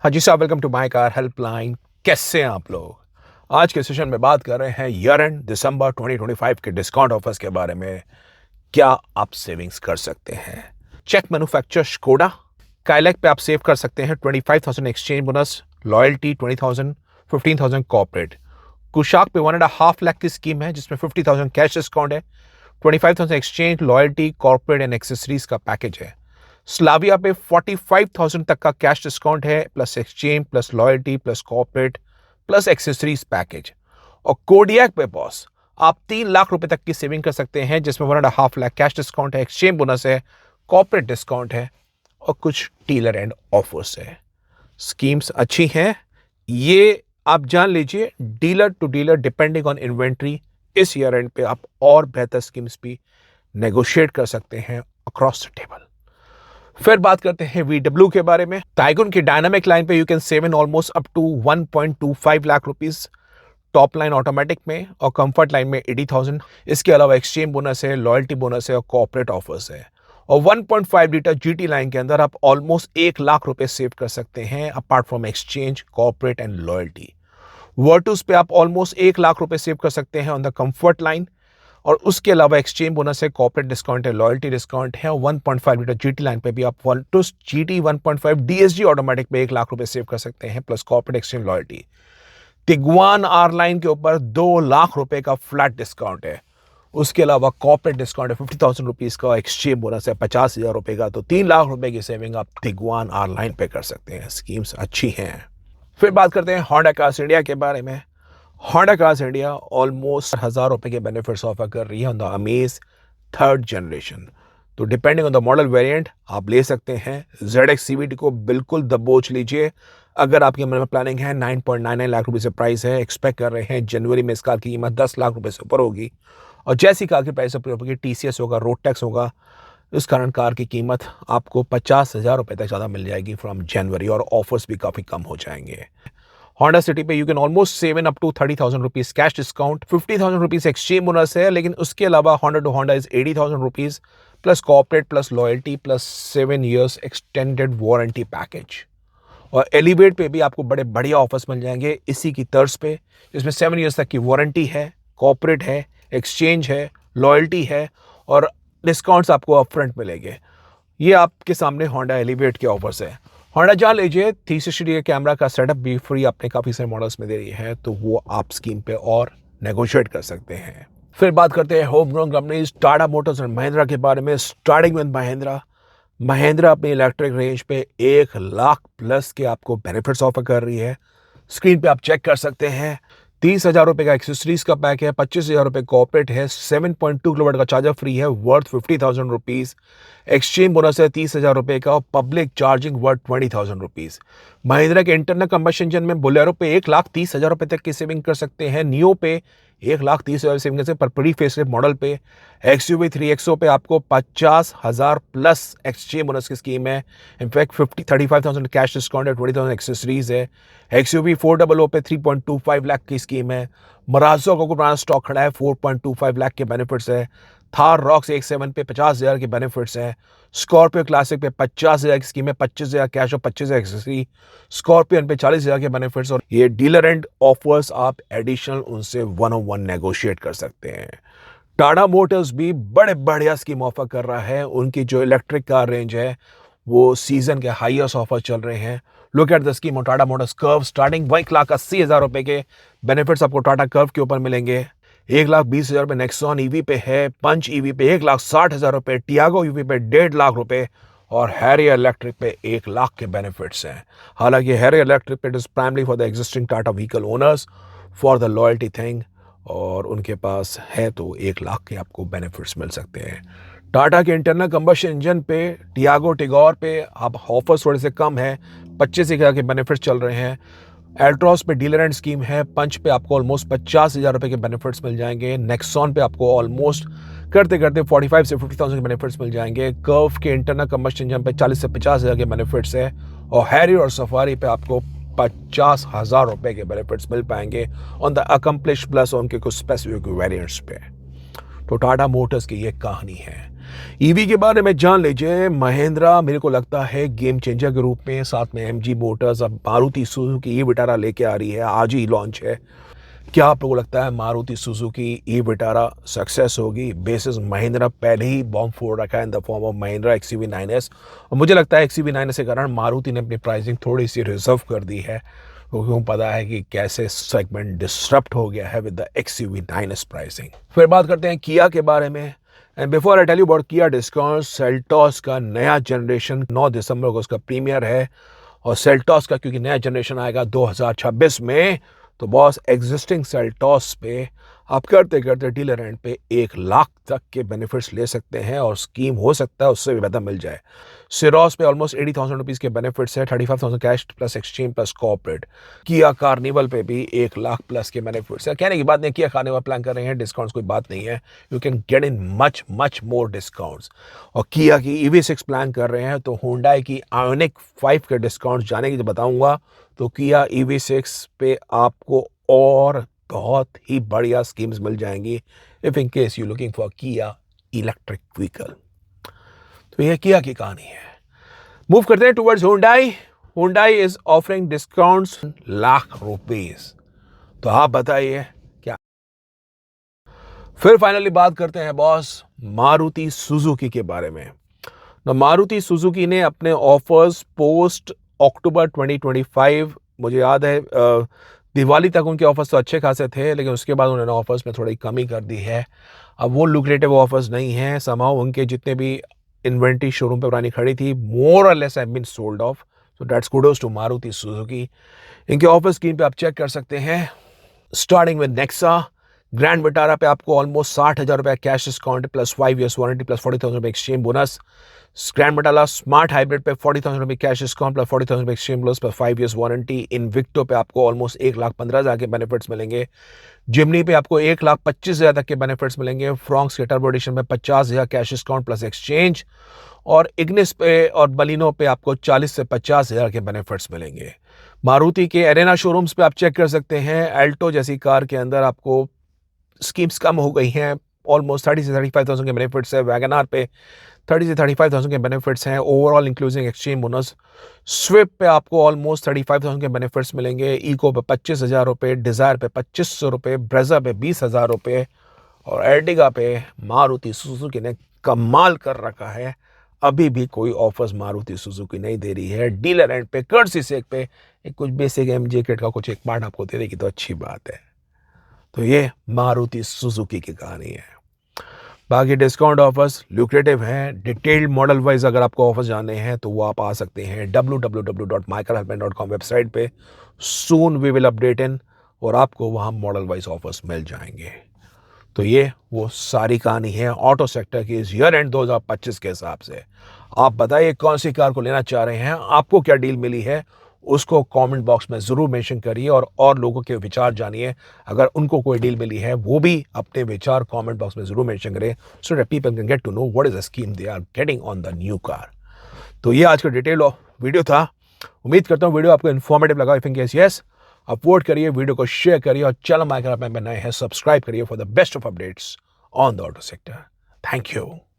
हाँ जी साहब, welcome to my car helpline. कैसे हैं आप लोग? आज के सेशन में बात कर रहे हैं ईयर एंड दिसंबर 2025 के डिस्काउंट ऑफर्स के बारे में। क्या आप सेविंग्स कर सकते हैं? चेक मैन्युफैक्चर स्कोडा काइलैक पे आप सेव कर सकते हैं 25,000 exchange bonus, loyalty 20,000, 15,000 corporate. Kushaq पे 1.5 लाख की स्कीम है जिसमें 50,000 कैश डिस्काउंट है, 25,000 exchange, loyalty, corporate and accessories का पैकेज है। स्लाविया पे 45,000 तक का कैश डिस्काउंट है, plus exchange, plus loyalty, plus corporate, plus accessories package. और कोडियक पे बॉस आप 3 लाख रुपए तक की सेविंग कर सकते हैं जिसमें 1.5 लाख कैश डिस्काउंट है, एक्सचेंज बोनस है, कॉर्पोरेट डिस्काउंट है और कुछ डीलर एंड ऑफर्स है। स्कीम्स अच्छी हैं, ये आप जान लीजिए। Dealer to dealer depending on inventory इस ईयर एंड पे आप और बेहतर स्कीम्स भी नेगोशिएट कर सकते हैं अक्रॉस द टेबल। फिर बात करते हैं VW के बारे में। टाइगन की डायनामिक लाइन पे you can save in almost up to 1.25 lakh rupees top line automatic में, और कंफर्ट लाइन में 80,000। इसके अलावा एक्सचेंज बोनस है, लॉयल्टी बोनस है और कॉर्पोरेट ऑफर्स है। और 1.5 लीटर GT लाइन के अंदर आप ऑलमोस्ट 1 लाख रुपए सेव कर सकते हैं apart from exchange, corporate and loyalty. Virtus पे आप ऑलमोस्ट 1 लाख रुपए सेव कर सकते हैं ऑन द कंफर्ट लाइन, और उसके अलावा एक्सचेंज बोनस है, कॉर्पोरेट डिस्काउंट है, लॉयल्टी डिस्काउंट है। 1.5 लीटर GT लाइन पे भी आप वर्टूस GT 1.5 DSG ऑटोमेटिक पे 1 लाख रुपए सेव कर सकते हैं, plus corporate exchange loyalty. Tiguan R line के ऊपर 2 लाख रुपए का फ्लैट डिस्काउंट है। उसके अलावा कॉर्पोरेट डिस्काउंट है 50,000 रुपीज का, एक्सचेंज बोनस है 50,000 रुपए का। तो 3 लाख रुपए की सेविंग आप तिगवान आर लाइन पे कर सकते हैं। स्कीम्स अच्छी हैं। फिर बात करते हैं होंडा कार्स इंडिया के बारे में। होंडा कार्स इंडिया ऑलमोस्ट 1,000 रुपए के बेनिफिट्स ऑफर कर रही है on the Amaze 3rd generation. तो depending on the model variant आप ले सकते हैं। ZX CVT को बिल्कुल दबोच लीजिए। अगर आपके मन में प्लानिंग है 9.99 लाख रुपए से प्राइस है, एक्सपेक्ट कर रहे हैं जनवरी में इस कार की कीमत 10 लाख रुपए से ऊपर होगी, और जैसी कार की प्राइस ऊपर होगी TCS होगा, रोड टैक्स होगा, इस कारण कार की कीमत आपको 50,000 रुपए तक ज़्यादा मिल जाएगी फ्रॉम जनवरी, और ऑफर्स भी काफ़ी कम हो जाएंगे। होंडा सिटी पे you can almost save in up to 30,000 rupees cash discount, 50,000 rupees exchange bonus है, लेकिन उसके अलावा Honda to Honda is 80,000 rupees plus corporate plus loyalty plus 7 years extended warranty package. और एलिवेट पे भी आपको बड़े बढ़िया ऑफर्स मिल जाएंगे इसी की तर्ज पे, जिसमें 7 years तक की वारंटी है, कॉर्पोरेट है, एक्सचेंज है, लॉयल्टी है और डिस्काउंट्स आपको अपफ्रंट मिलेंगे। ये आपके सामने होंडा एलिवेट के ऑफर्स है। होंडा जान लीजिए 360 डिग्री कैमरा का सेटअप भी फ्री अपने काफ़ी सारे मॉडल्स में दे रही है, तो वो आप स्कीम पे और नेगोशिएट कर सकते हैं। फिर बात करते हैं home grown companies Tata Motors और महिंद्रा के बारे में। Starting with Mahindra. महिंद्रा अपनी इलेक्ट्रिक रेंज पे 1 लाख प्लस के आपको बेनिफिट्स ऑफर कर रही है। स्क्रीन पे आप चेक कर सकते हैं। 30,000 रुपए का एक्सेसरीज का पैक है, 25,000 रुपए कॉर्पोरेट है, 7.2 किलोवाट का चार्जर फ्री है वर्थ 50,000 रुपीज, एक्सचेंज बोनस है 30,000 रुपए का, और public charging worth 20,000 rupees. Mahindra के इंटरनल कंबशन इंजन में बोलेरो पे 1,30,000 रुपए तक की सेविंग कर सकते हैं। नियो पे 1,30,000 सेविंग से, पर प्री फेसलिफ्ट मॉडल पे XUV 3XO पे आपको 50,000 प्लस एक्सचेंज बोनस की स्कीम है। इनफैक्ट 35,000 कैश डिस्काउंट है, 20,000 एक्सेसरीज है। XUV 400 पे 3.25 लाख की स्कीम है। मराजो का पुराना स्टॉक खड़ा है, 4.25 लाख के बेनिफिट्स है। थार रॉक्स 1.7 पे 50,000 के बेनिफिट्स हैं। स्कॉर्पियो क्लासिक पे 50,000 की स्कीम है, 25,000 कैश और 25,000 एक्सेसरी। स्कॉर्पियन पे 40,000 के बेनिफिट्स, और ये डीलर एंड ऑफर्स आप एडिशनल उनसे 101 नेगोशिएट कर सकते हैं। टाटा मोटर्स भी बड़े बढ़िया स्कीम ऑफर कर रहा है। उनकी जो इलेक्ट्रिक कार रेंज है वो सीजन के हाईएस्ट ऑफर चल रहे हैं। Look at the scheme of Tata Motors curve. Starting 1,80,000 रुपए के बेनिफिट्स आपको टाटा कर्व के ऊपर मिलेंगे। 1,20,000 रुपए नेक्सॉन ईवी पे है, पंच ईवी पे 1,60,000 रुपए, टियागो ईवी पे 1.5 लाख रुपए, और हैरियर इलेक्ट्रिक पे 1 लाख के बेनिफिट्स हैं। हालांकि हैरियर इलेक्ट्रिक पे it is primarily for the existing Tata vehicle owners for the loyalty thing, और उनके पास है तो 1 लाख के आपको बेनिफिट्स मिल सकते हैं। टाटा के इंटरनल कंबशन इंजन पे टियागो टिगोर पे अब ऑफर्स थोड़े से कम है, 25,000 के बेनिफिट्स चल रहे हैं। एल्ट्रॉस पे डीलर एंड स्कीम है, पंच पे आपको ऑलमोस्ट 50,000 रुपए के बेनिफिट्स मिल जाएंगे। नेक्सॉन पे आपको ऑलमोस्ट करते करते 45 से 50,000 के बेनिफिट्स मिल जाएंगे। कर्व के इंटरनल कंबशन इंजन पे 40 से 50,000 के बेनिफिट्स है, और हैरियर और सफारी पे आपको 50,000 रुपए के बेनिफिट्स मिल पाएंगे ऑन द अकम्प्लिश प्लस उनके कुछ स्पेसिफिक वेरिएंट्स पे। तो टाटा मोटर्स की ये कहानी है। ईवी के बारे में जान लीजिए, महिंद्रा मेरे को लगता है गेम चेंजर के रूप में, साथ में एमजी मोटर्स, अब मारुति सुजुकी ई विटारा लेके आ रही है, आज ही लॉन्च है। क्या आप लोगों को लगता है Maruti Suzuki e Vitara success होगी? बेसिस महिंद्रा पहले ही बॉम्ब फोड़ रखा है in the form of Mahindra XUV 9S, और मुझे लगता है एक्सयूवी 9S के कारण मारुति ने अपनी प्राइसिंग थोड़ी सी रिजर्व कर दी है, क्योंकि पता है कि कैसे सेगमेंट डिसरप्ट हो गया है with the XUV 9S pricing. फिर बात करते हैं किया के बारे में। And before I tell you about Kia discount, Seltos का नया जनरेशन 9 दिसंबर को उसका प्रीमियर है, और सेल्टॉस का क्योंकि नया जनरेशन आएगा 2026 में, तो बॉस एग्जिस्टिंग सेल्टॉस पे आप करते करते डीलर एंड पे 1 लाख तक के बेनिफिट्स ले सकते हैं, और स्कीम हो सकता है उससे भी बेहतर मिल जाए। सिरोस पे ऑलमोस्ट 80,000 रुपीज़ के बेनिफिट्स है, 35,000 cash plus exchange plus corporate. Kia Carnival पे भी 1 लाख प्लस के बेनिफिट्स है। कहने की बात नहीं, किया कार्निवल प्लान कर रहे हैं, डिस्काउंट्स कोई बात नहीं है, you can get in much much more discounts. और किया की EV6 प्लान कर रहे हैं, तो हुंडई की आयोनिक 5 के डिस्काउंट्स जाने की जो बताऊंगा, तो किया EV6 पे आपको और बहुत ही बढ़िया स्कीम्स मिल जाएंगी if in case you looking for किया इलेक्ट्रिक व्हीकल। तो ये किया की कहानी है। मूव करते हैं towards Hyundai. Hyundai is offering discounts lakh rupees, तो आप बताइए क्या। फिर फाइनली बात करते हैं बॉस मारुति सुजुकी के बारे में। मारुति सुजुकी ने अपने ऑफर्स पोस्ट अक्टूबर 2025, मुझे याद है दिवाली तक उनके ऑफर्स तो अच्छे खासे थे, लेकिन उसके बाद उन्होंने ऑफर्स में थोड़ी कमी कर दी है। अब वो लुक्रेटिव ऑफर्स नहीं हैं, समहाउ उनके जितने भी इन्वेंट्री शोरूम पे पुरानी खड़ी थी मोर और less have been sold off, so that's kudos to Maruti Suzuki. इनके ऑफर स्क्रीन पे आप चेक कर सकते हैं। Starting with Nexa, Grand Vitara पे आपको ऑलमोस्ट 60,000 रुपये cash discount plus 5 years warranty plus 40,000 रुपये exchange bonus. Grand Vitara smart hybrid पे 40,000 रुपये कैश डिस्काउंट प्लस 40,000 रुपये exchange bonus plus 5 years warranty. Invicto पे आपको ऑलमोस्ट 1,15,000 के बेनिफिट्स मिलेंगे। जिमनी पे आपको 1,25,000 तक के बेनिफिट्स मिलेंगे। फ्रॉन्क्स के टर्बो एडिशन में 50,000 कैश डिस्काउंट प्लस एक्सचेंज, और इग्निस पे और बलिनो पे आपको 40 से 50,000 के बेनिफिट्स मिलेंगे। मारुति के एरेना शोरूम्स पे आप चेक कर सकते हैं, अल्टो जैसी कार के अंदर आपको स्कीम्स कम हो गई हैं, ऑलमोस्ट 30 से 35,000 के बेनिफिट्स है। वैगनार पे 30 से 35,000 के बेनिफिट्स हैं overall including exchange bonus. Swift पे आपको ऑलमोस्ट 35,000 के बेनिफिट्स मिलेंगे। इको पे 25,000 रुपये, डिज़ायर पे 2,500 रुपये, ब्रेजा पे 20,000 रुपये, और एर्टिगा पे मारुति सुजुकी ने कमाल कर रखा है। अभी भी कोई ऑफर्स मारुति सुजुकी नहीं दे रही है। डीलर एंड पे कर्सी सेक पे एक कुछ बेसिक एमजे किट का कुछ एक पार्ट आपको दे देगी तो अच्छी बात है। तो ये मारुति सुजुकी की कहानी है। बाकी डिस्काउंट ऑफर्स लुक्रेटिव हैं। डिटेल्ड मॉडल वाइज अगर आपको ऑफर्स जानने हैं तो वो आप आ सकते हैं www.mycarhelpline.com वेबसाइट पे। Soon we will update in, और आपको वहाँ मॉडल वाइज ऑफर्स मिल जाएंगे। तो ये वो सारी कहानी है ऑटो सेक्टर की इस ईयर एंड 2025 के हिसाब से। आप बताइए कौन सी कार को लेना चाह रहे हैं, आपको क्या डील मिली है, उसको कमेंट बॉक्स में ज़रूर मेंशन करिए, और लोगों के विचार जानिए। अगर उनको कोई डील मिली है वो भी अपने विचार कमेंट बॉक्स में ज़रूर मेंशन करें, so that people can get to know what is the scheme they are getting on the new car. तो ये आज का डिटेल वीडियो था। उम्मीद करता हूँ वीडियो आपको इन्फॉर्मेटिव लगा। इफ इन केस यस, आप वोट करिए, वीडियो को शेयर करिए, और चैनल माइकर आप नए हैं सब्सक्राइब करिए for the best of updates on the auto sector. Thank you.